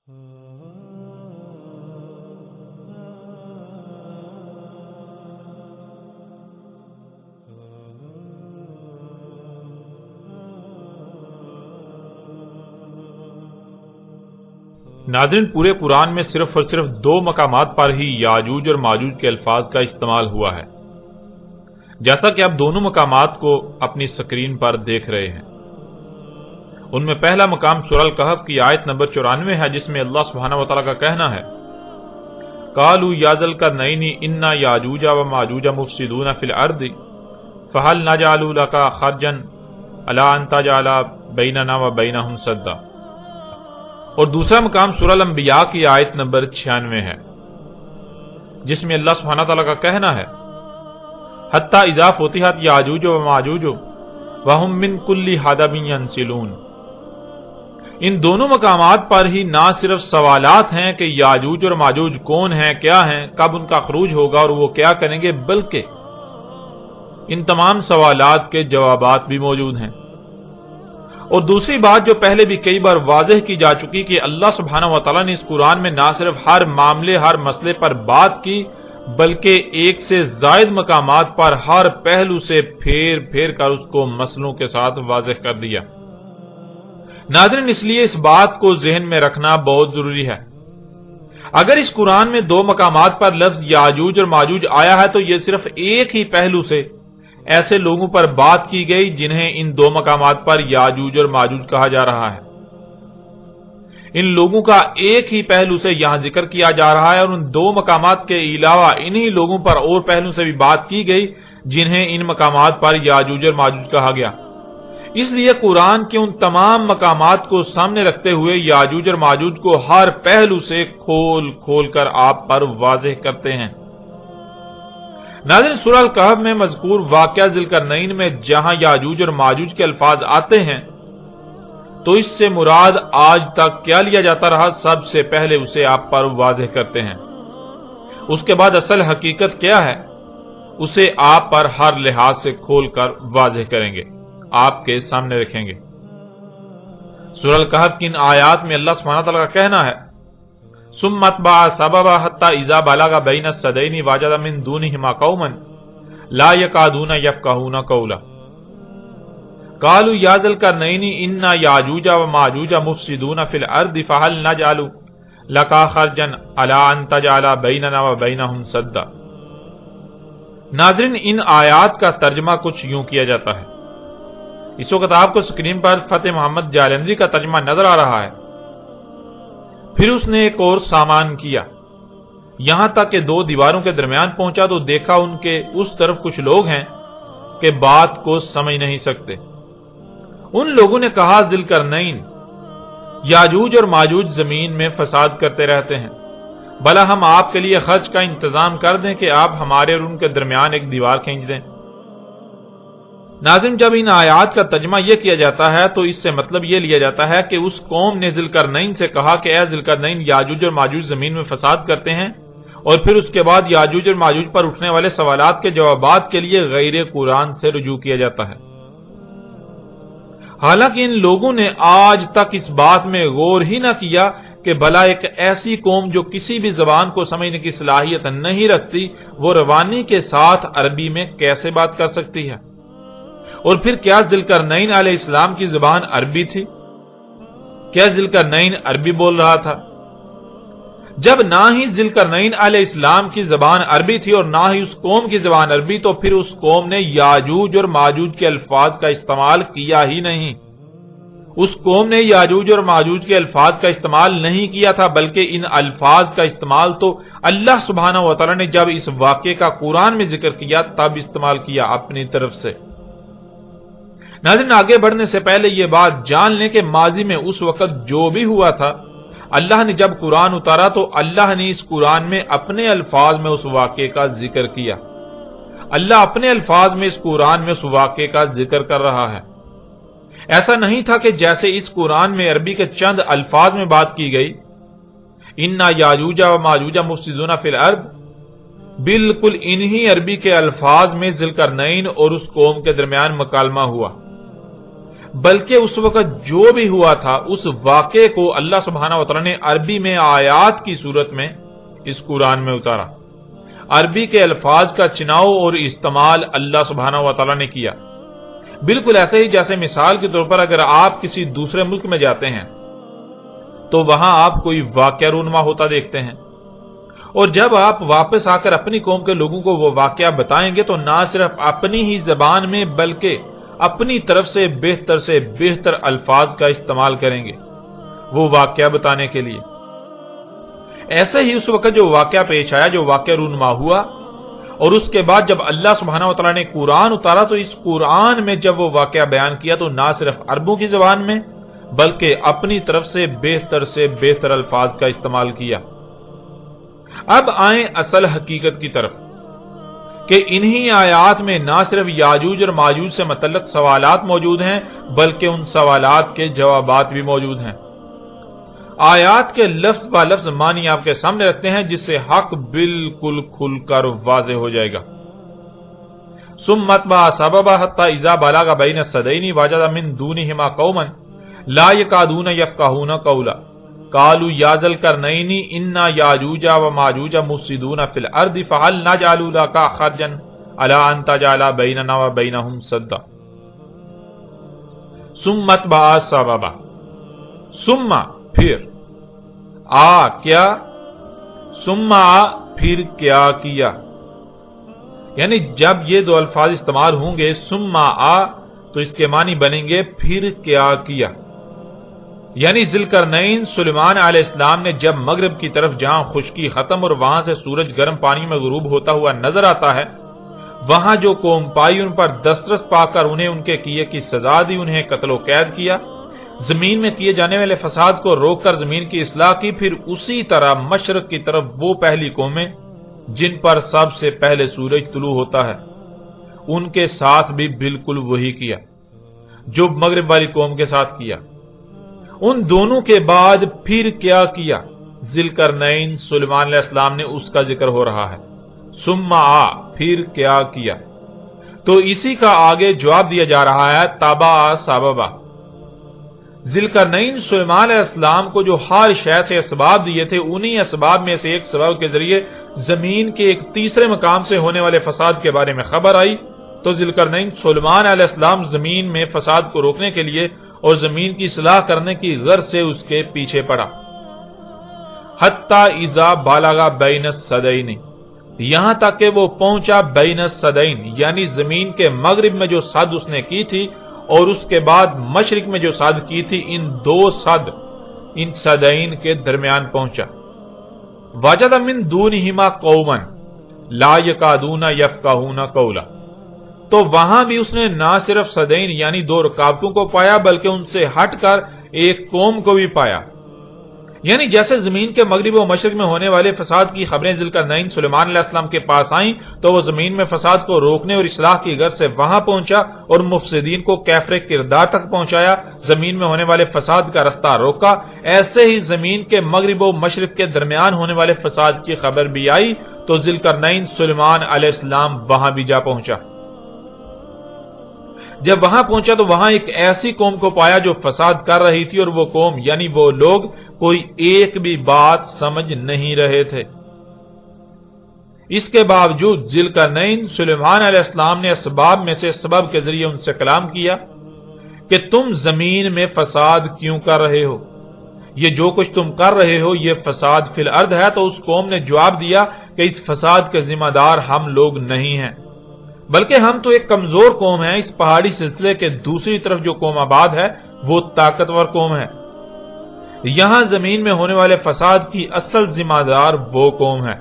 ناظرین، پورے قرآن میں صرف اور صرف 2 مقامات پر ہی یاجوج اور ماجوج کے الفاظ کا استعمال ہوا ہے، جیسا کہ آپ دونوں مقامات کو اپنی سکرین پر دیکھ رہے ہیں۔ ان میں پہلا مقام سورہ الکہف کی آیت نمبر 94 ہے، جس میں اللہ سبحانہ و تعالیٰ کا کہنا ہے، قالوا یا ذا القرنین انا یاجوج و ماجوج مفسدون فی الارض فہل نجعل لک خرجا الی ان تجعل بیننا و بینہم سدا۔ اور دوسرا مقام سورہ الانبیاء کی آیت نمبر 96 ہے، جس میں اللہ سبحانہ تعالیٰ کا کہنا ہے، حتی اذا فتحت یاجوج و ماجوج وہم من کل حدب ینسلون۔ ان دونوں مقامات پر ہی نہ صرف سوالات ہیں کہ یاجوج اور ماجوج کون ہیں، کیا ہیں، کب ان کا خروج ہوگا اور وہ کیا کریں گے، بلکہ ان تمام سوالات کے جوابات بھی موجود ہیں۔ اور دوسری بات جو پہلے بھی کئی بار واضح کی جا چکی کہ اللہ سبحانہ و تعالیٰ نے اس قرآن میں نہ صرف ہر معاملے، ہر مسئلے پر بات کی، بلکہ ایک سے زائد مقامات پر ہر پہلو سے پھیر پھیر کر اس کو مسئلوں کے ساتھ واضح کر دیا۔ ناظرین، اس لیے اس بات کو ذہن میں رکھنا بہت ضروری ہے۔ اگر اس قرآن میں 2 مقامات پر لفظ یاجوج اور ماجوج آیا ہے تو یہ صرف ایک ہی پہلو سے ایسے لوگوں پر بات کی گئی جنہیں ان 2 مقامات پر یاجوج اور ماجوج کہا جا رہا ہے۔ ان لوگوں کا ایک ہی پہلو سے یہاں ذکر کیا جا رہا ہے، اور ان 2 مقامات کے علاوہ انہی لوگوں پر اور پہلو سے بھی بات کی گئی جنہیں ان مقامات پر یاجوج اور ماجوج کہا گیا۔ اس لیے قرآن کے ان تمام مقامات کو سامنے رکھتے ہوئے یاجوج اور ماجوج کو ہر پہلو سے کھول کھول کر آپ پر واضح کرتے ہیں۔ ناظرین، سورہ الکہف میں مذکور واقعہ ذی القرنین میں جہاں یاجوج اور ماجوج کے الفاظ آتے ہیں تو اس سے مراد آج تک کیا لیا جاتا رہا، سب سے پہلے اسے آپ پر واضح کرتے ہیں۔ اس کے بعد اصل حقیقت کیا ہے اسے آپ پر ہر لحاظ سے کھول کر واضح کریں گے، آپ کے سامنے رکھیں گے۔ سورہ الکہف کی ان آیات میں اللہ سبحانہ تعالیٰ کا کہنا ہے، ثم اتبع سببا حتى اذا بلغ بين السدين وجد من دونهما قوما لا يكادون يفقهون قولا قالوا يا ذا القرنين ان ياجوج وماجوج مفسدون في الارض فهل نجعل لك خرجا على ان تجعل بيننا وبينهم سدا۔ ناظرین، ان آیات کا ترجمہ کچھ یوں کیا جاتا ہے۔ اس وقت آپ کو اسکرین پر فتح محمد جالندری کا ترجمہ نظر آ رہا ہے۔ پھر اس نے ایک اور سامان کیا، یہاں تک کہ 2 دیواروں کے درمیان پہنچا تو دیکھا ان کے اس طرف کچھ لوگ ہیں کہ بات کو سمجھ نہیں سکتے۔ ان لوگوں نے کہا، ذی القرنین، یاجوج اور ماجوج زمین میں فساد کرتے رہتے ہیں، بھلا ہم آپ کے لیے خرچ کا انتظام کر دیں کہ آپ ہمارے اور ان کے درمیان ایک دیوار کھینچ دیں۔ ناظرین، جب ان آیات کا ترجمہ یہ کیا جاتا ہے تو اس سے مطلب یہ لیا جاتا ہے کہ اس قوم نے ذی القرنین سے کہا کہ اے ذی القرنین، یاجوج اور ماجوج زمین میں فساد کرتے ہیں، اور پھر اس کے بعد یاجوج اور ماجوج پر اٹھنے والے سوالات کے جوابات کے لیے غیر قرآن سے رجوع کیا جاتا ہے۔ حالانکہ ان لوگوں نے آج تک اس بات میں غور ہی نہ کیا کہ بھلا ایک ایسی قوم جو کسی بھی زبان کو سمجھنے کی صلاحیت نہیں رکھتی، وہ روانی کے ساتھ عربی میں کیسے بات کر سکتی ہے؟ اور پھر کیا ذی القرنین علیہ السلام کی زبان عربی تھی؟ کیا ذی القرنین عربی بول رہا تھا؟ جب نہ ہی ذی القرنین علیہ السلام کی زبان عربی تھی اور نہ ہی اس قوم کی زبان عربی، تو پھر اس قوم نے یاجوج اور ماجوج کے الفاظ کا استعمال کیا ہی نہیں۔ اس قوم نے یاجوج اور ماجوج کے الفاظ کا استعمال نہیں کیا تھا، بلکہ ان الفاظ کا استعمال تو اللہ سبحانہ و تعالی نے جب اس واقعے کا قرآن میں ذکر کیا تب استعمال کیا اپنی طرف سے۔ ناظرین، آگے بڑھنے سے پہلے یہ بات جان لیں کہ ماضی میں اس وقت جو بھی ہوا تھا، اللہ نے جب قرآن اتارا تو اللہ نے اس قرآن میں اپنے الفاظ میں اس واقعے کا ذکر کیا۔ اللہ اپنے الفاظ میں اس قرآن میں اس واقعے کا ذکر کر رہا ہے۔ ایسا نہیں تھا کہ جیسے اس قرآن میں عربی کے چند الفاظ میں بات کی گئی، اِنَّ یاجوج و ماجوج مفسدون فی الارض، بالکل انہی عربی کے الفاظ میں ذی القرنین اور اس قوم کے درمیان مکالمہ ہوا۔ بلکہ اس وقت جو بھی ہوا تھا اس واقعے کو اللہ سبحانہ و تعالی نے عربی میں آیات کی صورت میں اس قرآن میں اتارا. عربی کے الفاظ کا چناؤ اور استعمال اللہ سبحانہ و تعالی نے کیا. بالکل ایسے ہی جیسے مثال کے طور پر اگر آپ کسی دوسرے ملک میں جاتے ہیں تو وہاں آپ کوئی واقعہ رونما ہوتا دیکھتے ہیں، اور جب آپ واپس آ کر اپنی قوم کے لوگوں کو وہ واقعہ بتائیں گے تو نہ صرف اپنی ہی زبان میں بلکہ اپنی طرف سے بہتر الفاظ کا استعمال کریں گے وہ واقعہ بتانے کے لیے. ایسے ہی اس وقت جو واقعہ پیش آیا، جو واقعہ رونما ہوا، اور اس کے بعد جب اللہ سبحانہ و تعالیٰ نے قرآن اتارا تو اس قرآن میں جب وہ واقعہ بیان کیا تو نہ صرف عربوں کی زبان میں بلکہ اپنی طرف سے بہتر الفاظ کا استعمال کیا. اب آئیں اصل حقیقت کی طرف کہ انہی آیات میں نہ صرف یاجوج اور ماجوج سے متعلق سوالات موجود ہیں بلکہ ان سوالات کے جوابات بھی موجود ہیں. آیات کے لفظ با لفظ معنی آپ کے سامنے رکھتے ہیں جس سے حق بالکل کھل کر واضح ہو جائے گا. ثم اتبع سببا حتى اذا بلغ بين السدين وجد من دونهما قوما لا يكادون يفقهون قولا قالوا يا ذا القرنين ان ياجوج وماجوج مفسدون في الارض فهل نجعل لك خرجا على ان تجعل بيننا وبينهم سدا. ثم اتبع سببا، ثم پھر کیا، ثم پھر کیا کیا، یعنی جب یہ دو الفاظ استعمال ہوں گے ثم تو اس کے معنی بنیں گے پھر کیا کیا. یعنی ذوالقرنین سلیمان علیہ السلام نے جب مغرب کی طرف جہاں خشکی ختم اور وہاں سے سورج گرم پانی میں غروب ہوتا ہوا نظر آتا ہے، وہاں جو قوم پائی ان پر دسترس پا کر انہیں ان کے کیے کی سزا دی، انہیں قتل و قید کیا، زمین میں کیے جانے والے فساد کو روک کر زمین کی اصلاح کی. پھر اسی طرح مشرق کی طرف وہ پہلی قومیں جن پر سب سے پہلے سورج طلوع ہوتا ہے ان کے ساتھ بھی بالکل وہی کیا جو مغرب والی قوم کے ساتھ کیا. ان دونوں کے بعد پھر کیا کیا، ذوالقرنین سلیمان علیہ السلام نے اس کا ذکر ہو رہا ہے. ثم پھر کیا کیا، تو اسی کا آگے جواب دیا جا رہا ہے تابع سببا. ذوالقرنین سلیمان علیہ السلام کو جو ہر شے سے اسباب دیے تھے انہی اسباب میں سے ایک سبب کے ذریعے زمین کے ایک تیسرے مقام سے ہونے والے فساد کے بارے میں خبر آئی تو ذوالقرنین سلیمان علیہ السلام زمین میں فساد کو روکنے کے لیے اور زمین کی اصلاح کرنے کی غرض سے اس کے پیچھے پڑا. حتی اذا بالغ بین السدین، یہاں تک کہ وہ پہنچا بین السدین یعنی زمین کے مغرب میں جو سد اس نے کی تھی اور اس کے بعد مشرق میں جو سد کی تھی، ان دو سد ان سدین کے درمیان پہنچا. وجد من دونہما قوما لا یکادون یفقہون قولا، تو وہاں بھی اس نے نہ صرف سدین یعنی دو رکاوٹوں کو پایا بلکہ ان سے ہٹ کر ایک قوم کو بھی پایا. یعنی جیسے زمین کے مغرب و مشرق میں ہونے والے فساد کی خبریں ذوالقرنین سلیمان علیہ السلام کے پاس آئیں تو وہ زمین میں فساد کو روکنے اور اصلاح کی غرض سے وہاں پہنچا اور مفسدین کو کیفر کردار تک پہنچایا، زمین میں ہونے والے فساد کا رستہ روکا. ایسے ہی زمین کے مغرب و مشرق کے درمیان ہونے والے فساد کی خبر بھی آئی تو ذوالقرنین سلیمان علیہ السلام وہاں بھی جا پہنچا. جب وہاں پہنچا تو وہاں ایک ایسی قوم کو پایا جو فساد کر رہی تھی اور وہ قوم یعنی وہ لوگ کوئی ایک بھی بات سمجھ نہیں رہے تھے. اس کے باوجود ذوالقرنین سلیمان علیہ السلام نے اسباب میں سے سبب کے ذریعے ان سے کلام کیا کہ تم زمین میں فساد کیوں کر رہے ہو، یہ جو کچھ تم کر رہے ہو یہ فساد فی الارض ہے. تو اس قوم نے جواب دیا کہ اس فساد کے ذمہ دار ہم لوگ نہیں ہیں بلکہ ہم تو ایک کمزور قوم ہے. اس پہاڑی سلسلے کے دوسری طرف جو قوم آباد ہے وہ طاقتور قوم ہے. یہاں زمین میں ہونے والے فساد کی اصل ذمہ دار وہ قوم ہے.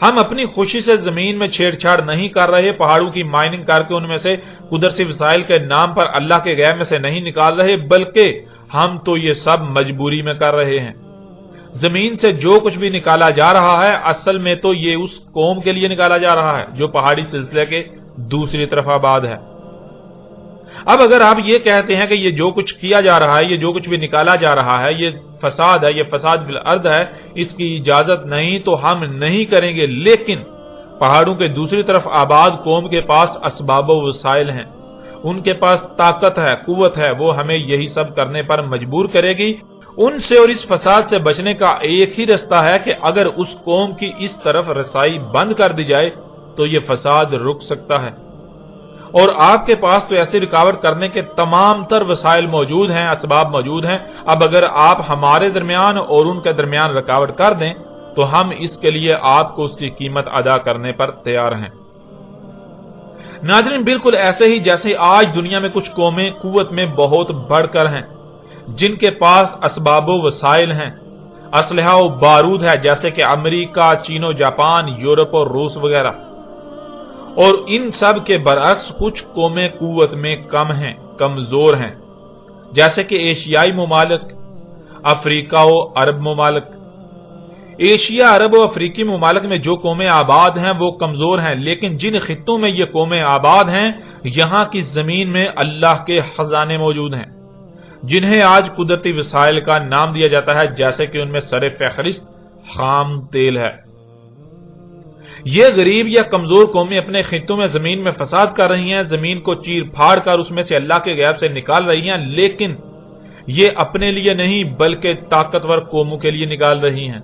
ہم اپنی خوشی سے زمین میں چھیڑ چھاڑ نہیں کر رہے، پہاڑوں کی مائننگ کر کے ان میں سے قدرتی وسائل کے نام پر اللہ کے غیر میں سے نہیں نکال رہے، بلکہ ہم تو یہ سب مجبوری میں کر رہے ہیں. زمین سے جو کچھ بھی نکالا جا رہا ہے اصل میں تو یہ اس قوم کے لیے نکالا جا رہا ہے جو پہاڑی سلسلے کے دوسری طرف آباد ہے. اب اگر آپ یہ کہتے ہیں کہ یہ جو کچھ کیا جا رہا ہے، یہ جو کچھ بھی نکالا جا رہا ہے یہ فساد ہے، یہ فساد بالارض ہے، اس کی اجازت نہیں تو ہم نہیں کریں گے، لیکن پہاڑوں کے دوسری طرف آباد قوم کے پاس اسباب و وسائل ہیں ان کے پاس طاقت ہے، قوت ہے، وہ ہمیں یہی سب کرنے پر مجبور کرے گی۔ ان سے اور اس فساد سے بچنے کا ایک ہی رستہ ہے کہ اگر اس قوم کی اس طرف رسائی بند کر دی جائے تو یہ فساد رک سکتا ہے۔ اور آپ کے پاس تو ایسی رکاوٹ کرنے کے تمام تر وسائل موجود ہیں، اسباب موجود ہیں۔ اب اگر آپ ہمارے درمیان اور ان کے درمیان رکاوٹ کر دیں تو ہم اس کے لیے آپ کو اس کی قیمت ادا کرنے پر تیار ہیں۔ ناظرین، بالکل ایسے ہی جیسے آج دنیا میں کچھ قومیں قوت میں بہت بڑھ کر ہیں، جن کے پاس اسباب و وسائل ہیں، اسلحہ و بارود ہے، جیسے کہ امریکہ، چین و جاپان، یورپ اور روس وغیرہ، اور ان سب کے برعکس کچھ قومیں قوت میں کم ہیں، کمزور ہیں، جیسے کہ ایشیائی ممالک، افریقہ و عرب ممالک۔ ایشیا، عرب و افریقی ممالک میں جو قومیں آباد ہیں وہ کمزور ہیں، لیکن جن خطوں میں یہ قومیں آباد ہیں یہاں کی زمین میں اللہ کے خزانے موجود ہیں، جنہیں آج قدرتی وسائل کا نام دیا جاتا ہے، جیسے کہ ان میں سر فہرست خام تیل ہے۔ یہ غریب یا کمزور قومیں اپنے خطوں میں زمین میں فساد کر رہی ہیں، زمین کو چیر پھاڑ کر اس میں سے اللہ کے غیب سے نکال رہی ہیں، لیکن یہ اپنے لیے نہیں بلکہ طاقتور قوموں کے لیے نکال رہی ہیں۔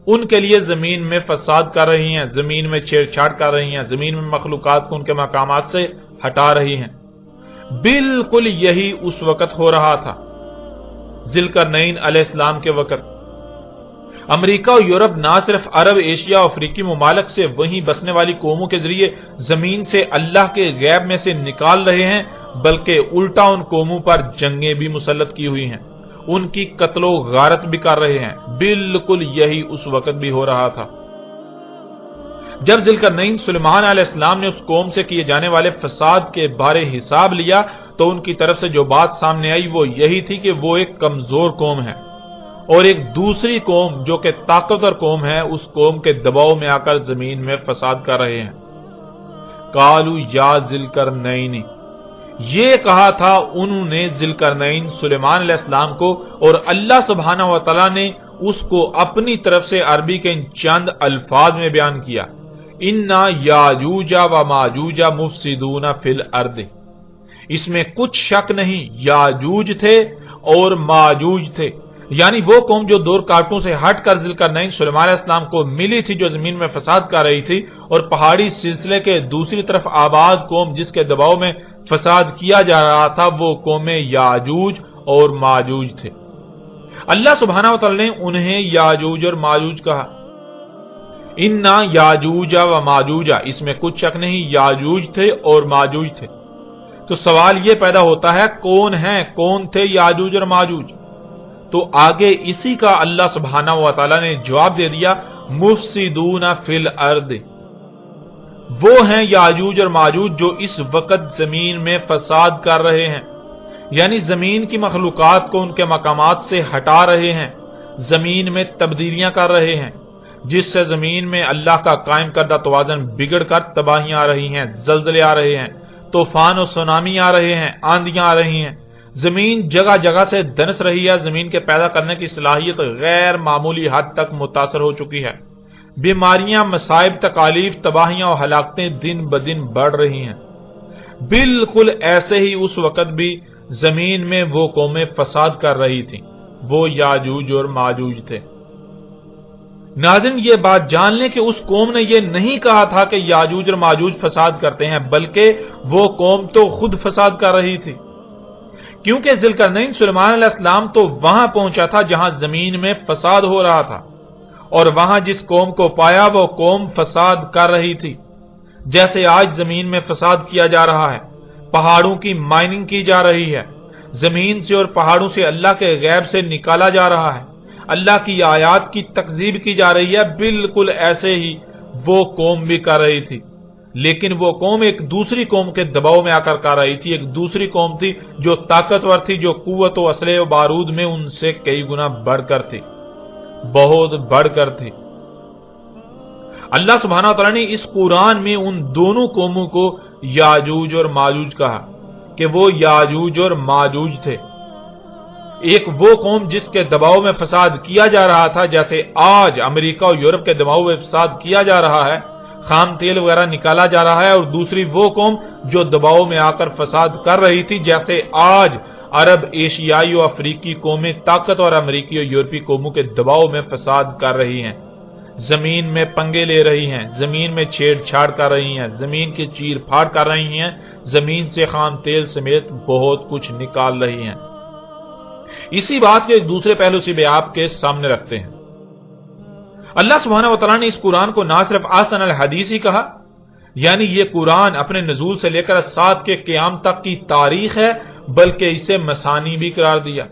ان کے لیے زمین میں فساد کر رہی ہیں، زمین میں چھیڑ چھاڑ کر رہی ہیں، زمین میں مخلوقات کو ان کے مقامات سے ہٹا رہی ہیں۔ بالکل یہی اس وقت ہو رہا تھا، ذوالقرنین علیہ السلام کے وقت۔ امریکہ اور یورپ نہ صرف عرب، ایشیا اور افریقی ممالک سے وہیں بسنے والی قوموں کے ذریعے زمین سے اللہ کے غیب میں سے نکال رہے ہیں، بلکہ الٹا ان قوموں پر جنگیں بھی مسلط کی ہوئی ہیں، ان کی قتل و غارت بھی کر رہے ہیں۔ بالکل یہی اس وقت بھی ہو رہا تھا۔ جب ذوالقرنین سلیمان علیہ السلام نے اس قوم سے کیے جانے والے فساد کے بارے حساب لیا تو ان کی طرف سے جو بات سامنے آئی وہ یہی تھی کہ وہ ایک کمزور قوم ہے، اور ایک دوسری قوم جو کہ طاقتور قوم ہے اس قوم کے دباؤ میں آ کر زمین میں فساد کر رہے ہیں۔ قالوا یا ذوالقرنین، یہ کہا تھا انہوں نے ذوالقرنین سلیمان علیہ السلام کو، اور اللہ سبحانہ و تعالی نے اس کو اپنی طرف سے عربی کے ان چند الفاظ میں بیان کیا، انا یاجوج و ماجوج مفسدون فی الارض۔ اس میں کچھ شک نہیں، یاجوج تھے اور ماجوج تھے، یعنی وہ قوم جو دو رکاوٹوں سے ہٹ کر ذوالقرنین سلیمان علیہ السلام کو ملی تھی، جو زمین میں فساد کر رہی تھی، اور پہاڑی سلسلے کے دوسری طرف آباد قوم جس کے دباؤ میں فساد کیا جا رہا تھا، وہ قوم یاجوج اور ماجوج تھے۔ اللہ سبحانہ و تعالی نے انہیں یاجوج اور ماجوج کہا، انا یاجوج و ماجوج، اس میں کچھ شک نہیں، یاجوج تھے اور ماجوج تھے۔ تو سوال یہ پیدا ہوتا ہے کون ہیں، کون تھے یاجوج اور ماجوج؟ تو آگے اسی کا اللہ سبحانہ و تعالی نے جواب دے دیا، مفسدون فی الارض، وہ ہیں یاجوج اور ماجوج جو اس وقت زمین میں فساد کر رہے ہیں، یعنی زمین کی مخلوقات کو ان کے مقامات سے ہٹا رہے ہیں، زمین میں تبدیلیاں کر رہے ہیں، جس سے زمین میں اللہ کا قائم کردہ توازن بگڑ کر تباہیاں آ رہی ہیں، زلزلے آ رہے ہیں، طوفان و سونامی آ رہے ہیں، آندیاں آ رہی ہیں، زمین جگہ جگہ سے دنس رہی ہے، زمین کے پیدا کرنے کی صلاحیت غیر معمولی حد تک متاثر ہو چکی ہے، بیماریاں، مصائب، تکالیف، تباہیاں اور ہلاکتیں دن بدن بڑھ رہی ہیں۔ بالکل ایسے ہی اس وقت بھی زمین میں وہ قومیں فساد کر رہی تھیں، وہ یاجوج اور ماجوج تھے۔ ناظرین، یہ بات جان لیں کہ اس قوم نے یہ نہیں کہا تھا کہ یاجوج اور ماجوج فساد کرتے ہیں، بلکہ وہ قوم تو خود فساد کر رہی تھی، کیونکہ ذوالقرنین سلیمان علیہ السلام تو وہاں پہنچا تھا جہاں زمین میں فساد ہو رہا تھا، اور وہاں جس قوم کو پایا وہ قوم فساد کر رہی تھی، جیسے آج زمین میں فساد کیا جا رہا ہے، پہاڑوں کی مائننگ کی جا رہی ہے، زمین سے اور پہاڑوں سے اللہ کے غیب سے نکالا جا رہا ہے، اللہ کی آیات کی تکذیب کی جا رہی ہے۔ بالکل ایسے ہی وہ قوم بھی کر رہی تھی، لیکن وہ قوم ایک دوسری قوم کے دباؤ میں آ کر کر رہی تھی، ایک دوسری قوم تھی جو طاقتور تھی، جو قوت و اسلحے و بارود میں ان سے کئی گنا بڑھ کر تھی، بہت بڑھ کر تھی۔ اللہ سبحانہ وتعالی نے اس قرآن میں ان دونوں قوموں کو یاجوج اور ماجوج کہا کہ وہ یاجوج اور ماجوج تھے۔ ایک وہ قوم جس کے دباؤ میں فساد کیا جا رہا تھا، جیسے آج امریکہ اور یورپ کے دباؤ میں فساد کیا جا رہا ہے، خام تیل وغیرہ نکالا جا رہا ہے، اور دوسری وہ قوم جو دباؤ میں آ کر فساد کر رہی تھی، جیسے آج عرب، ایشیائی اور افریقی قومیں طاقت اور امریکی اور یورپی قوموں کے دباؤ میں فساد کر رہی ہیں، زمین میں پنگے لے رہی ہیں، زمین میں چھیڑ چھاڑ کر رہی ہیں، زمین کی چیر پھاڑ کر رہی ہیں، زمین سے خام تیل سمیت بہت کچھ نکال رہی ہیں۔ اسی بات کے ایک دوسرے پہلو سے بھی آپ کے سامنے رکھتے ہیں۔ اللہ سبحانہ وتعالیٰ نے اس قرآن کو نہ صرف احسن الحدیث ہی کہا، یعنی یہ قرآن اپنے نزول سے لے کر سات کے قیام تک کی تاریخ ہے، بلکہ اسے مثانی بھی قرار دیا،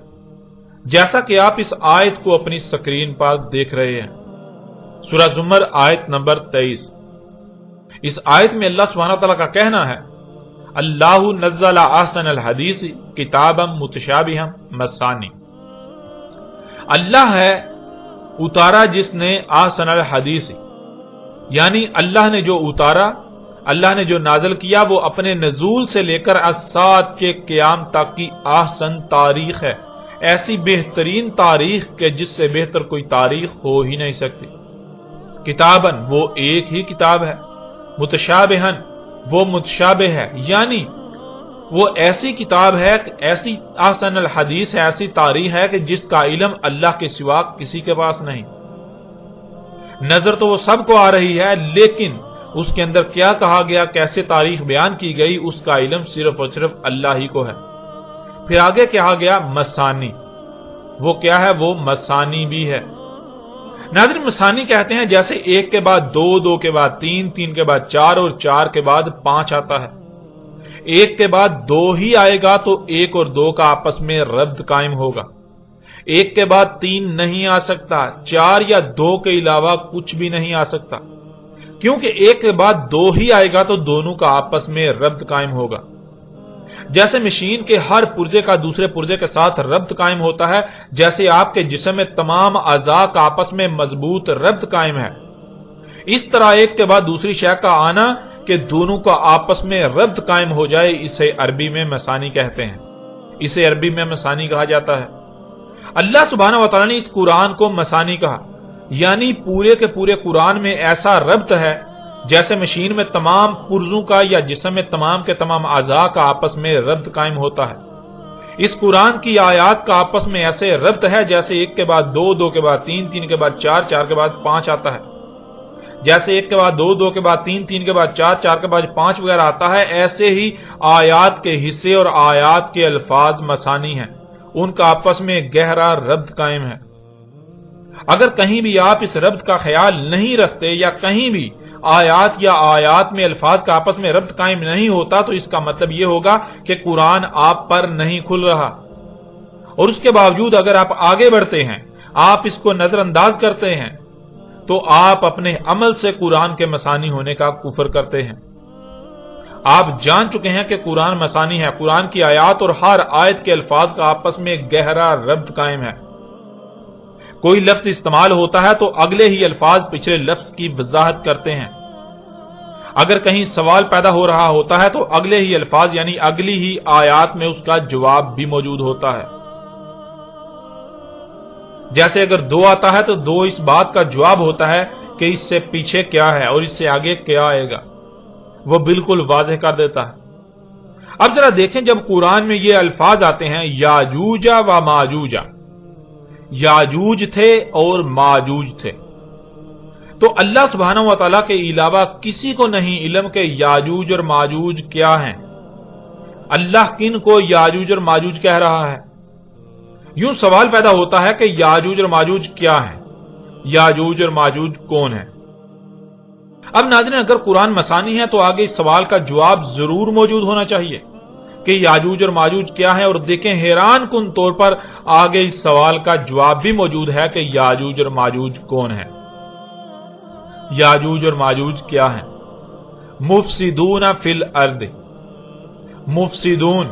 جیسا کہ آپ اس آیت کو اپنی سکرین پر دیکھ رہے ہیں۔ سورہ زمر آیت نمبر 23۔ اس آیت میں اللہ سبحانہ وتعالیٰ کا کہنا ہے، اللہ نزل احسن الحدیث کتابا متشابہا مثانی۔ اللہ ہے اتارا جس نے احسن الحدیث، یعنی اللہ نے جو اتارا، اللہ نے جو نازل کیا، وہ اپنے نزول سے لے کر الساعۃ کے قیام تک کی احسن تاریخ ہے، ایسی بہترین تاریخ کہ جس سے بہتر کوئی تاریخ ہو ہی نہیں سکتی۔ کتابن وہ ایک ہی کتاب ہے، متشابہن وہ متشابہ ہے، یعنی وہ ایسی کتاب ہے، ایسی احسن الحدیث ہے، ایسی تاریخ ہے کہ جس کا علم اللہ کے سوا کسی کے پاس نہیں۔ نظر تو وہ سب کو آ رہی ہے، لیکن اس کے اندر کیا کہا گیا، کیسے تاریخ بیان کی گئی، اس کا علم صرف اور صرف اللہ ہی کو ہے۔ پھر آگے کہا گیا مثانی، وہ کیا ہے، وہ مثانی بھی ہے۔ ناظرین، مثانی کہتے ہیں جیسے ایک کے بعد دو، دو کے بعد تین، تین کے بعد چار اور چار کے بعد پانچ آتا ہے۔ ایک کے بعد دو ہی آئے گا تو ایک اور دو کا آپس میں ربط قائم ہوگا۔ ایک کے بعد تین نہیں آ سکتا، چار یا دو کے علاوہ کچھ بھی نہیں آ سکتا، کیونکہ ایک کے بعد دو ہی آئے گا تو دونوں کا آپس میں ربط قائم ہوگا۔ جیسے مشین کے ہر پرزے کا دوسرے پرزے کے ساتھ ربط قائم ہوتا ہے، جیسے آپ کے جسم میں تمام اعضاء کا آپس میں مضبوط ربط قائم ہے، اس طرح ایک کے بعد دوسری شے کا آنا کہ دونوں کا آپس میں ربط قائم ہو جائے، اسے عربی میں مثانی کہتے ہیں، اسے عربی میں مثانی کہا جاتا ہے۔ اللہ سبحانہ وتعالیٰ نے اس قرآن کو مثانی کہا، یعنی پورے کے پورے قرآن میں ایسا ربط ہے جیسے مشین میں تمام پرزوں کا یا جسم میں تمام کے تمام اعضاء کا آپس میں ربط قائم ہوتا ہے۔ اس قرآن کی آیات کا آپس میں ایسے ربط ہے جیسے ایک کے بعد دو، دو کے بعد تین، تین کے بعد چار، چار کے بعد پانچ آتا ہے۔ جیسے ایک کے بعد دو، دو کے بعد تین، تین کے بعد چار، چار کے بعد پانچ وغیرہ آتا ہے، ایسے ہی آیات کے حصے اور آیات کے الفاظ مثانی ہیں، ان کا آپس میں گہرا ربط قائم ہے۔ اگر کہیں بھی آپ اس ربط کا خیال نہیں رکھتے یا کہیں بھی آیات یا آیات میں الفاظ کا آپس میں ربط قائم نہیں ہوتا تو اس کا مطلب یہ ہوگا کہ قرآن آپ پر نہیں کھل رہا، اور اس کے باوجود اگر آپ آگے بڑھتے ہیں، آپ اس کو نظر انداز کرتے ہیں، تو آپ اپنے عمل سے قرآن کے مثانی ہونے کا کفر کرتے ہیں۔ آپ جان چکے ہیں کہ قرآن مثانی ہے، قرآن کی آیات اور ہر آیت کے الفاظ کا آپس میں گہرا ربط قائم ہے۔ کوئی لفظ استعمال ہوتا ہے تو اگلے ہی الفاظ پچھلے لفظ کی وضاحت کرتے ہیں۔ اگر کہیں سوال پیدا ہو رہا ہوتا ہے تو اگلے ہی الفاظ یعنی اگلی ہی آیات میں اس کا جواب بھی موجود ہوتا ہے۔ جیسے اگر دو آتا ہے تو دو اس بات کا جواب ہوتا ہے کہ اس سے پیچھے کیا ہے اور اس سے آگے کیا آئے گا، وہ بالکل واضح کر دیتا ہے۔ اب ذرا دیکھیں، جب قرآن میں یہ الفاظ آتے ہیں یاجوج و ماجوج، یاجوج تھے اور ماجوج تھے، تو اللہ سبحانہ و تعالیٰ کے علاوہ کسی کو نہیں علم کہ یاجوج اور ماجوج کیا ہیں، اللہ کن کو یاجوج اور ماجوج کہہ رہا ہے۔ یوں سوال پیدا ہوتا ہے کہ یاجوج اور ماجوج کیا ہیں، یاجوج اور ماجوج کون ہیں؟ اب ناظرین، اگر قرآن مثانی ہے تو آگے اس سوال کا جواب ضرور موجود ہونا چاہیے کہ یاجوج اور ماجوج کیا ہیں، اور دیکھیں حیران کن طور پر آگے اس سوال کا جواب بھی موجود ہے کہ یاجوج اور ماجوج کون ہیں۔ یاجوج اور ماجوج کیا ہیں؟ مفسدون فی الارض، مفسدون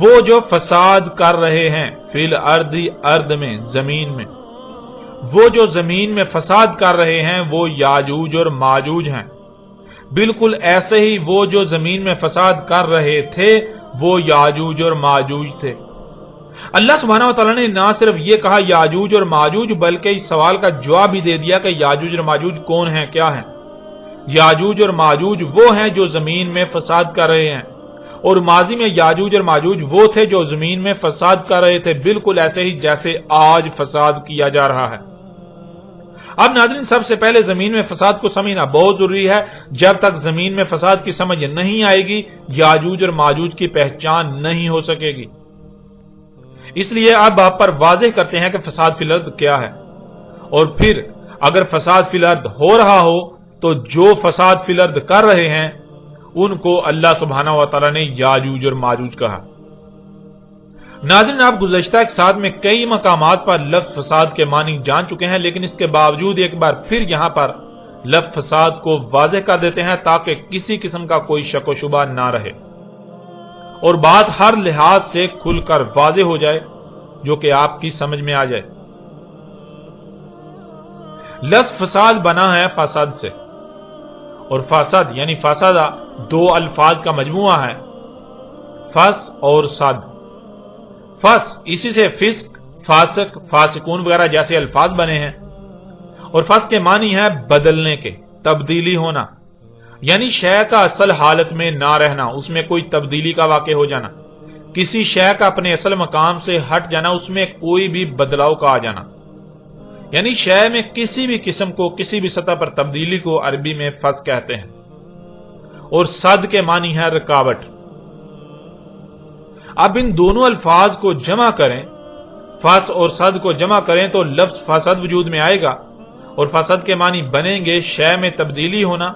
وہ جو فساد کر رہے ہیں، فی الارض ارض میں، زمین میں، وہ جو زمین میں فساد کر رہے ہیں وہ یاجوج اور ماجوج ہیں۔ بالکل ایسے ہی وہ جو زمین میں فساد کر رہے تھے وہ یاجوج اور ماجوج تھے۔ اللہ سبحانہ و تعالیٰ نے نہ صرف یہ کہا یاجوج اور ماجوج، بلکہ اس سوال کا جواب بھی دے دیا کہ یاجوج اور ماجوج کون ہیں، کیا ہیں۔ یاجوج اور ماجوج وہ ہیں جو زمین میں فساد کر رہے ہیں، اور ماضی میں یاجوج اور ماجوج وہ تھے جو زمین میں فساد کر رہے تھے، بالکل ایسے ہی جیسے آج فساد کیا جا رہا ہے۔ اب ناظرین، سب سے پہلے زمین میں فساد کو سمجھنا بہت ضروری ہے۔ جب تک زمین میں فساد کی سمجھ نہیں آئے گی، یاجوج اور ماجوج کی پہچان نہیں ہو سکے گی۔ اس لیے اب آپ پر واضح کرتے ہیں کہ فساد فی الارض کیا ہے، اور پھر اگر فساد فی الارض ہو رہا ہو تو جو فساد فی الارض کر رہے ہیں ان کو اللہ سبحانہ و تعالی نے یاجوج اور ماجوج کہا۔ ناظرین، آپ گزشتہ ایک ساتھ میں کئی مقامات پر لفظ فساد کے معنی جان چکے ہیں، لیکن اس کے باوجود ایک بار پھر یہاں پر لفظ فساد کو واضح کر دیتے ہیں تاکہ کسی قسم کا کوئی شک و شبہ نہ رہے اور بات ہر لحاظ سے کھل کر واضح ہو جائے، جو کہ آپ کی سمجھ میں آ جائے۔ لفظ فساد بنا ہے فساد سے، اور فساد یعنی فسادہ دو الفاظ کا مجموعہ ہے، فس اور صد۔ فس اسی سے فسق، فاسق، فاسقون وغیرہ جیسے الفاظ بنے ہیں، اور فس کے معنی ہے بدلنے کے، تبدیلی ہونا، یعنی شے کا اصل حالت میں نہ رہنا، اس میں کوئی تبدیلی کا واقع ہو جانا، کسی شے کا اپنے اصل مقام سے ہٹ جانا، اس میں کوئی بھی بدلاؤ کا آ جانا، یعنی شے میں کسی بھی قسم کو، کسی بھی سطح پر تبدیلی کو عربی میں فس کہتے ہیں۔ اور صد کے معنی ہے رکاوٹ۔ اب ان دونوں الفاظ کو جمع کریں، فس اور صد کو جمع کریں تو لفظ فساد وجود میں آئے گا، اور فساد کے معنی بنیں گے شے میں تبدیلی ہونا،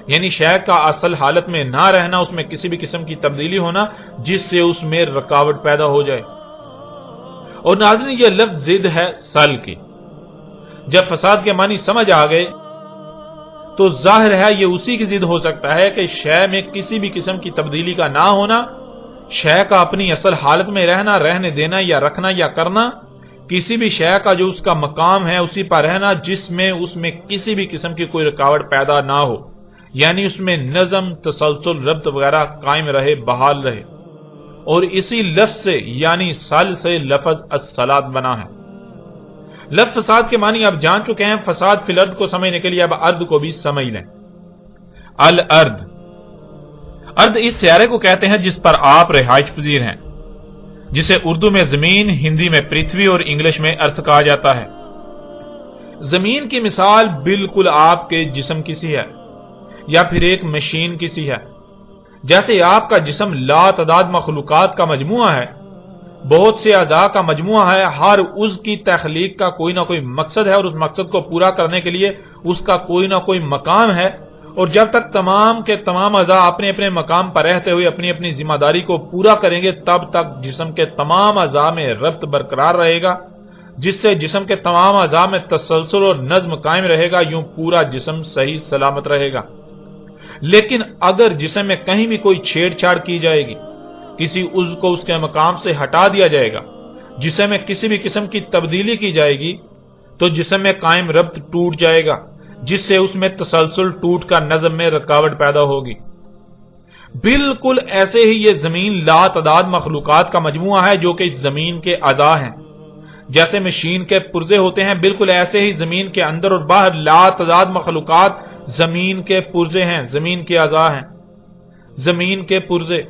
یعنی شے کا اصل حالت میں نہ رہنا، اس میں کسی بھی قسم کی تبدیلی ہونا جس سے اس میں رکاوٹ پیدا ہو جائے۔ اور ناظرین، یہ لفظ ضد ہے سل کی۔ جب فساد کے معنی سمجھ آ گئے تو ظاہر ہے یہ اسی کی ضد ہو سکتا ہے کہ شے میں کسی بھی قسم کی تبدیلی کا نہ ہونا، شے کا اپنی اصل حالت میں رہنا، رہنے دینا یا رکھنا یا کرنا، کسی بھی شے کا جو اس کا مقام ہے اسی پر رہنا، جس میں اس میں کسی بھی قسم کی کوئی رکاوٹ پیدا نہ ہو، یعنی اس میں نظم، تسلسل، ربط وغیرہ قائم رہے، بحال رہے۔ اور اسی لفظ سے یعنی سل سے لفظ الصلاۃ بنا ہے۔ لفظ فساد کے معنی اب جان چکے ہیں، فساد فی الارض کو سمجھنے کے لیے اب ارض کو بھی سمجھ لیں۔ الارض، ارض اس سیارے کو کہتے ہیں جس پر آپ رہائش پذیر ہیں، جسے اردو میں زمین، ہندی میں پرتھوی اور انگلش میں ارتھ کہا جاتا ہے۔ زمین کی مثال بالکل آپ کے جسم کی سی ہے، یا پھر ایک مشین کی سی ہے۔ جیسے آپ کا جسم لا تعداد مخلوقات کا مجموعہ ہے، بہت سے اعضاء کا مجموعہ ہے، ہر عضو کی تخلیق کا کوئی نہ کوئی مقصد ہے، اور اس مقصد کو پورا کرنے کے لیے اس کا کوئی نہ کوئی مقام ہے، اور جب تک تمام کے تمام اعضاء اپنے اپنے مقام پر رہتے ہوئے اپنی اپنی ذمہ داری کو پورا کریں گے، تب تک جسم کے تمام اعضاء میں ربط برقرار رہے گا، جس سے جسم کے تمام اعضاء میں تسلسل اور نظم قائم رہے گا، یوں پورا جسم صحیح سلامت رہے گا۔ لیکن اگر جسم میں کہیں بھی کوئی چھیڑ چھاڑ کی جائے گی، کسی عضو کو اس کے مقام سے ہٹا دیا جائے گا، جسم میں کسی بھی قسم کی تبدیلی کی جائے گی، تو جسم میں قائم ربط ٹوٹ جائے گا، جس سے اس میں تسلسل ٹوٹ کر نظم میں رکاوٹ پیدا ہوگی۔ بالکل ایسے ہی یہ زمین لا تعداد مخلوقات کا مجموعہ ہے جو کہ اس زمین کے اعضاء ہیں۔ جیسے مشین کے پرزے ہوتے ہیں، بالکل ایسے ہی زمین کے اندر اور باہر لا تعداد مخلوقات زمین کے پرزے ہیں، زمین کے اعضاء ہیں۔ زمین کے پرزے،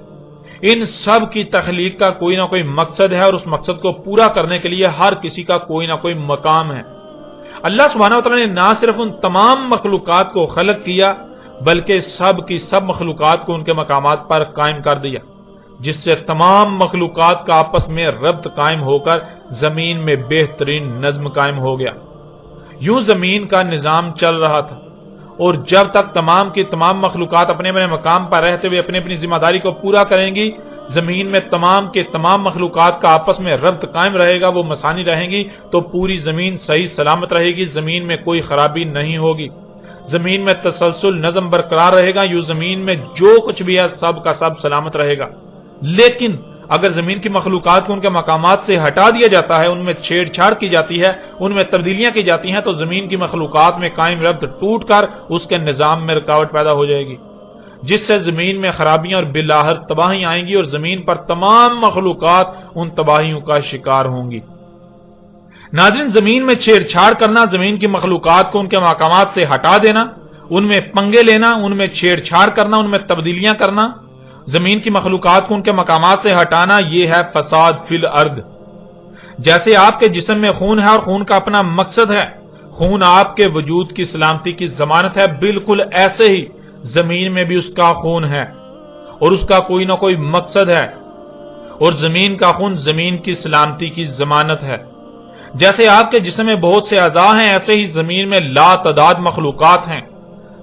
ان سب کی تخلیق کا کوئی نہ کوئی مقصد ہے، اور اس مقصد کو پورا کرنے کے لیے ہر کسی کا کوئی نہ کوئی مقام ہے۔ اللہ سبحانہ وتعالی نے نہ صرف ان تمام مخلوقات کو خلق کیا، بلکہ سب کی سب مخلوقات کو ان کے مقامات پر قائم کر دیا، جس سے تمام مخلوقات کا آپس میں ربط قائم ہو کر زمین میں بہترین نظم قائم ہو گیا۔ یوں زمین کا نظام چل رہا تھا، اور جب تک تمام کی تمام مخلوقات اپنے اپنے مقام پر رہتے ہوئے اپنی اپنی ذمہ داری کو پورا کریں گی، زمین میں تمام کے تمام مخلوقات کا آپس میں ربط قائم رہے گا، وہ مسانی رہیں گی، تو پوری زمین صحیح سلامت رہے گی، زمین میں کوئی خرابی نہیں ہوگی، زمین میں تسلسل نظم برقرار رہے گا، یوں زمین میں جو کچھ بھی ہے سب کا سب سلامت رہے گا۔ لیکن اگر زمین کی مخلوقات کو ان کے مقامات سے ہٹا دیا جاتا ہے، ان میں چھیڑ چھاڑ کی جاتی ہے، ان میں تبدیلیاں کی جاتی ہیں، تو زمین کی مخلوقات میں قائم ربط ٹوٹ کر اس کے نظام میں رکاوٹ پیدا ہو جائے گی، جس سے زمین میں خرابیاں اور بالآخر تباہیاں آئیں گی، اور زمین پر تمام مخلوقات ان تباہیوں کا شکار ہوں گی۔ ناظرین، زمین میں چھیڑ چھاڑ کرنا، زمین کی مخلوقات کو ان کے مقامات سے ہٹا دینا ان میں پنگے لینا، ان میں چھیڑ چھاڑ کرنا، ان میں تبدیلیاں کرنا، زمین کی مخلوقات کو ان کے مقامات سے ہٹانا، یہ ہے فساد فی الارض۔ جیسے آپ کے جسم میں خون ہے اور خون کا اپنا مقصد ہے، خون آپ کے وجود کی سلامتی کی ضمانت ہے، بالکل ایسے ہی زمین میں بھی اس کا خون ہے اور اس کا کوئی نہ کوئی مقصد ہے، اور زمین کا خون زمین کی سلامتی کی ضمانت ہے۔ جیسے آپ کے جسم میں بہت سے اعضاء ہیں، ایسے ہی زمین میں لا تعداد مخلوقات ہیں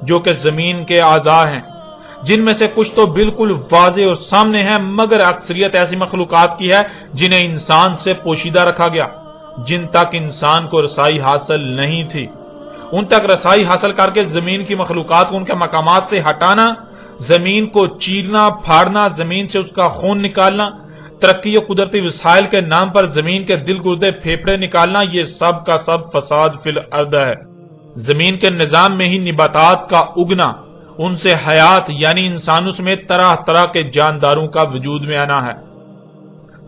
جو کہ زمین کے اعضاء ہیں، جن میں سے کچھ تو بالکل واضح اور سامنے ہیں، مگر اکثریت ایسی مخلوقات کی ہے جنہیں انسان سے پوشیدہ رکھا گیا، جن تک انسان کو رسائی حاصل نہیں تھی۔ ان تک رسائی حاصل کر کے زمین کی مخلوقات کو ان کے مقامات سے ہٹانا، زمین کو چیرنا پھاڑنا، زمین سے اس کا خون نکالنا، ترقی و قدرتی وسائل کے نام پر زمین کے دل گردے پھیپڑے نکالنا، یہ سب کا سب فساد فی الارض ہے۔ زمین کے نظام میں ہی نباتات کا اگنا، ان سے حیات یعنی انسانوں سمیت طرح طرح کے جانداروں کا وجود میں آنا ہے۔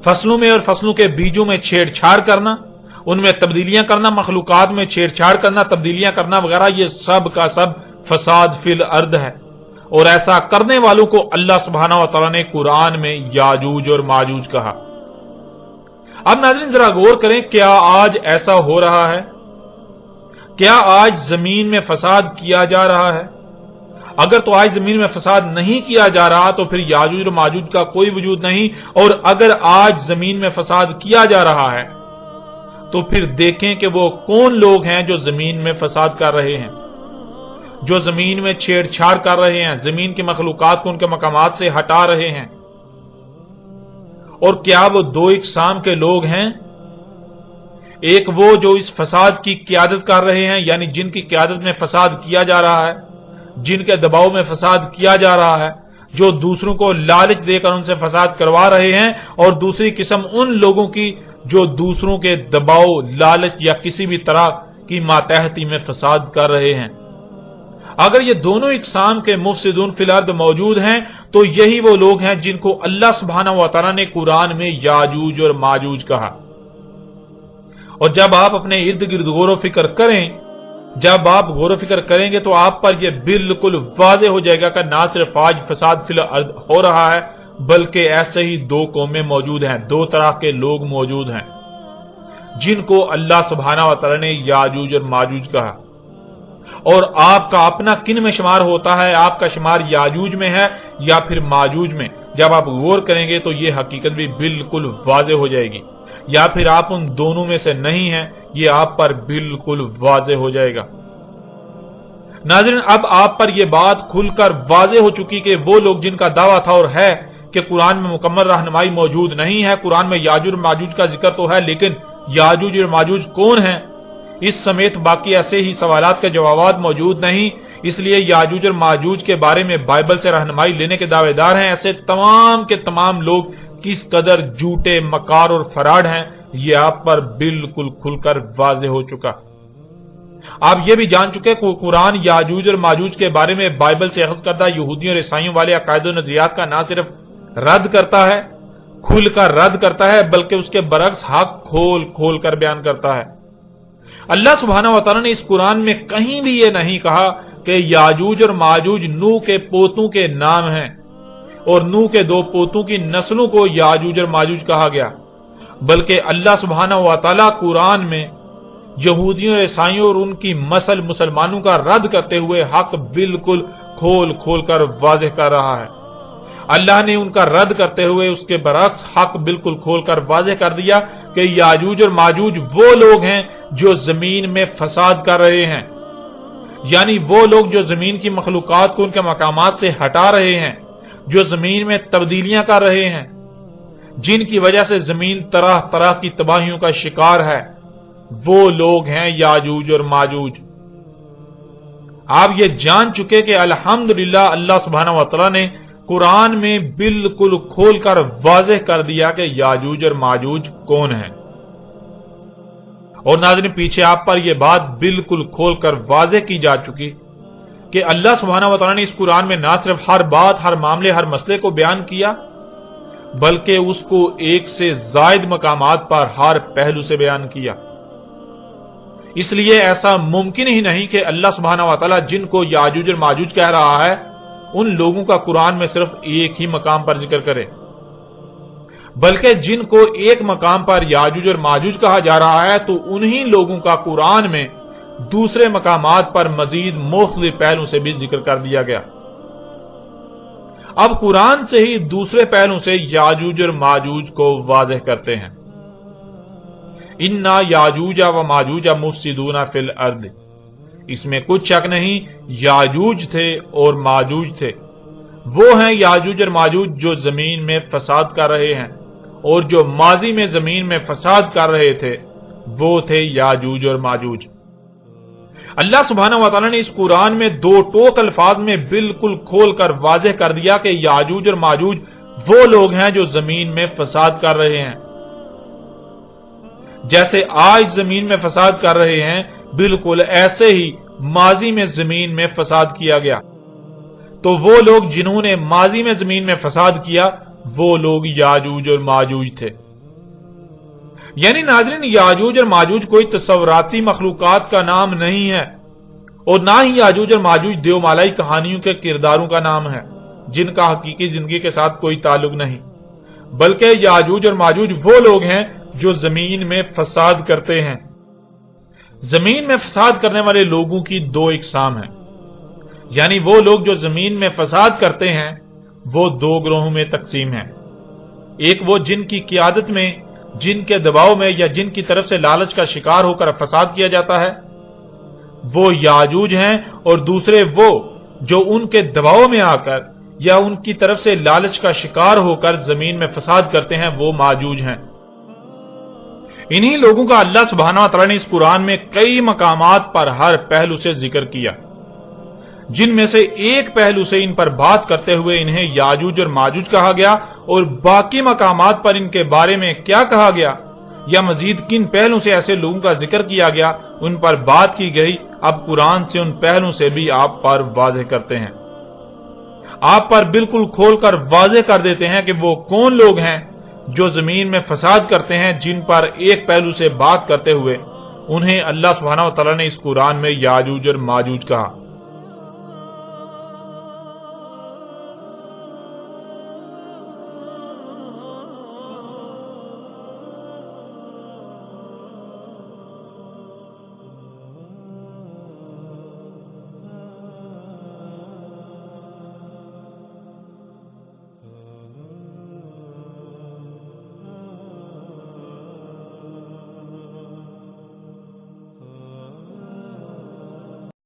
فصلوں میں اور فصلوں کے بیجوں میں چھیڑ چھاڑ کرنا، ان میں تبدیلیاں کرنا، مخلوقات میں چھیڑ چھاڑ کرنا، تبدیلیاں کرنا وغیرہ، یہ سب کا سب فساد فی الارض ہے۔ اور ایسا کرنے والوں کو اللہ سبحانہ و تعالیٰ نے قرآن میں یاجوج اور ماجوج کہا۔ اب ناظرین ذرا غور کریں، کیا آج ایسا ہو رہا ہے؟ کیا آج زمین میں فساد کیا جا رہا ہے؟ اگر تو آج زمین میں فساد نہیں کیا جا رہا تو پھر یاجوج اور ماجوج کا کوئی وجود نہیں، اور اگر آج زمین میں فساد کیا جا رہا ہے تو پھر دیکھیں کہ وہ کون لوگ ہیں جو زمین میں فساد کر رہے ہیں، جو زمین میں چھیڑ چھاڑ کر رہے ہیں، زمین کی مخلوقات کو ان کے مقامات سے ہٹا رہے ہیں۔ اور کیا وہ دو اقسام کے لوگ ہیں، ایک وہ جو اس فساد کی قیادت کر رہے ہیں، یعنی جن کی قیادت میں فساد کیا جا رہا ہے، جن کے دباؤ میں فساد کیا جا رہا ہے، جو دوسروں کو لالچ دے کر ان سے فساد کروا رہے ہیں، اور دوسری قسم ان لوگوں کی جو دوسروں کے دباؤ، لالچ یا کسی بھی طرح کی ماتحتی میں فساد کر رہے ہیں۔ اگر یہ دونوں اقسام کے مفسدون فی الارض موجود ہیں تو یہی وہ لوگ ہیں جن کو اللہ سبحانہ و تعالیٰ نے قرآن میں یاجوج اور ماجوج کہا۔ اور جب آپ اپنے ارد گرد غور و فکر کریں، جب آپ غور و فکر کریں گے تو آپ پر یہ بالکل واضح ہو جائے گا کہ نہ صرف آج فساد فی الارض ہو رہا ہے، بلکہ ایسے ہی دو قومیں موجود ہیں، دو طرح کے لوگ موجود ہیں جن کو اللہ سبحانہ و تعالیٰ نے یاجوج اور ماجوج کہا۔ اور آپ کا اپنا کن میں شمار ہوتا ہے، آپ کا شمار یاجوج میں ہے یا پھر ماجوج میں؟ جب آپ غور کریں گے تو یہ حقیقت بھی بالکل واضح ہو جائے گی، یا پھر آپ ان دونوں میں سے نہیں ہیں، یہ آپ پر بالکل واضح ہو جائے گا۔ ناظرین اب آپ پر یہ بات کھل کر واضح ہو چکی کہ وہ لوگ جن کا دعویٰ تھا اور ہے کہ قرآن میں مکمل رہنمائی موجود نہیں ہے، قرآن میں یاجوج اور ماجوج کا ذکر تو ہے لیکن یاجوج اور ماجوج کون ہیں، اس سمیت باقی ایسے ہی سوالات کے جوابات موجود نہیں، اس لیے یاجوج اور ماجوج کے بارے میں بائبل سے رہنمائی لینے کے دعوے دار ہیں۔ ایسے تمام کے تمام لوگ کس قدر جھوٹے، مکار اور فراڈ ہیں، یہ آپ پر بالکل کھل کر واضح ہو چکا۔ آپ یہ بھی جان چکے کہ قرآن یاجوج اور ماجوج کے بارے میں بائبل سے اخذ کردہ یہودیوں اور عیسائیوں والے عقائد و نظریات کا نہ صرف رد کرتا ہے، کھل کر رد کرتا ہے، بلکہ اس کے برعکس حق کھول کھول کر بیان کرتا ہے۔ اللہ سبحانہ و تعالیٰ نے اس قرآن میں کہیں بھی یہ نہیں کہا کہ یاجوج اور ماجوج نوح کے پوتوں کے نام ہیں اور نوح کے دو پوتوں کی نسلوں کو یاجوج اور ماجوج کہا گیا، بلکہ اللہ سبحانہ و تعالیٰ قرآن میں یہودیوں اور عیسائیوں اور ان کی مسلمانوں کا رد کرتے ہوئے حق بالکل کھول کھول کر واضح کر رہا ہے۔ اللہ نے ان کا رد کرتے ہوئے اس کے برعکس حق بالکل کھول کر واضح کر دیا کہ یاجوج اور ماجوج وہ لوگ ہیں جو زمین میں فساد کر رہے ہیں، یعنی وہ لوگ جو زمین کی مخلوقات کو ان کے مقامات سے ہٹا رہے ہیں، جو زمین میں تبدیلیاں کر رہے ہیں، جن کی وجہ سے زمین طرح طرح کی تباہیوں کا شکار ہے، وہ لوگ ہیں یاجوج اور ماجوج۔ آپ یہ جان چکے کہ الحمدللہ اللہ سبحانہ و تعالیٰ نے قرآن میں بالکل کھول کر واضح کر دیا کہ یاجوج اور ماجوج کون ہیں۔ اور ناظرین پیچھے آپ پر یہ بات بالکل کھول کر واضح کی جا چکی کہ اللہ سبحانہ و تعالیٰ نے اس قرآن میں نہ صرف ہر بات، ہر معاملے، ہر مسئلے کو بیان کیا، بلکہ اس کو ایک سے زائد مقامات پر ہر پہلو سے بیان کیا۔ اس لیے ایسا ممکن ہی نہیں کہ اللہ سبحانہ و تعالیٰ جن کو یاجوج اور ماجوج کہہ رہا ہے ان لوگوں کا قرآن میں صرف ایک ہی مقام پر ذکر کرے، بلکہ جن کو ایک مقام پر یاجوج اور ماجوج کہا جا رہا ہے تو انہی لوگوں کا قرآن میں دوسرے مقامات پر مزید مختلف پہلوں سے بھی ذکر کر دیا گیا۔ اب قرآن سے ہی دوسرے پہلوں سے یاجوج اور ماجوج کو واضح کرتے ہیں۔ اِنَّا یاجوج و ماجوج مفسدون فی الارض، اس میں کچھ شک نہیں یاجوج تھے اور ماجوج تھے، وہ ہیں یاجوج اور ماجوج جو زمین میں فساد کر رہے ہیں، اور جو ماضی میں زمین میں فساد کر رہے تھے وہ تھے یاجوج اور ماجوج۔ اللہ سبحانہ و تعالیٰ نے اس قرآن میں دو ٹوک الفاظ میں بالکل کھول کر واضح کر دیا کہ یاجوج اور ماجوج وہ لوگ ہیں جو زمین میں فساد کر رہے ہیں۔ جیسے آج زمین میں فساد کر رہے ہیں بالکل ایسے ہی ماضی میں زمین میں فساد کیا گیا، تو وہ لوگ جنہوں نے ماضی میں زمین میں فساد کیا وہ لوگ یاجوج اور ماجوج تھے۔ یعنی ناظرین یاجوج اور ماجوج کوئی تصوراتی مخلوقات کا نام نہیں ہے، اور نہ ہی یاجوج اور ماجوج دیومالائی کہانیوں کے کرداروں کا نام ہے جن کا حقیقی زندگی کے ساتھ کوئی تعلق نہیں، بلکہ یاجوج اور ماجوج وہ لوگ ہیں جو زمین میں فساد کرتے ہیں۔ زمین میں فساد کرنے والے لوگوں کی دو اقسام ہیں، یعنی وہ لوگ جو زمین میں فساد کرتے ہیں وہ دو گروہوں میں تقسیم ہیں۔ ایک وہ جن کی قیادت میں، جن کے دباؤ میں یا جن کی طرف سے لالچ کا شکار ہو کر فساد کیا جاتا ہے، وہ یاجوج ہیں، اور دوسرے وہ جو ان کے دباؤ میں آ کر یا ان کی طرف سے لالچ کا شکار ہو کر زمین میں فساد کرتے ہیں، وہ ماجوج ہیں۔ انہی لوگوں کا اللہ سبحانہ و تعالیٰ نے اس قرآن میں کئی مقامات پر ہر پہلو سے ذکر کیا، جن میں سے ایک پہلو سے ان پر بات کرتے ہوئے انہیں یاجوج اور ماجوج کہا گیا، اور باقی مقامات پر ان کے بارے میں کیا کہا گیا یا مزید کن پہلوں سے ایسے لوگوں کا ذکر کیا گیا ان پر بات کی گئی۔ اب قرآن سے ان پہلوں سے بھی آپ پر واضح کرتے ہیں، آپ پر بالکل کھول کر واضح کر دیتے ہیں کہ وہ کون لوگ ہیں جو زمین میں فساد کرتے ہیں، جن پر ایک پہلو سے بات کرتے ہوئے انہیں اللہ سبحانہ و تعالیٰ نے اس قرآن میں یاجوج اور ماجوج کہا۔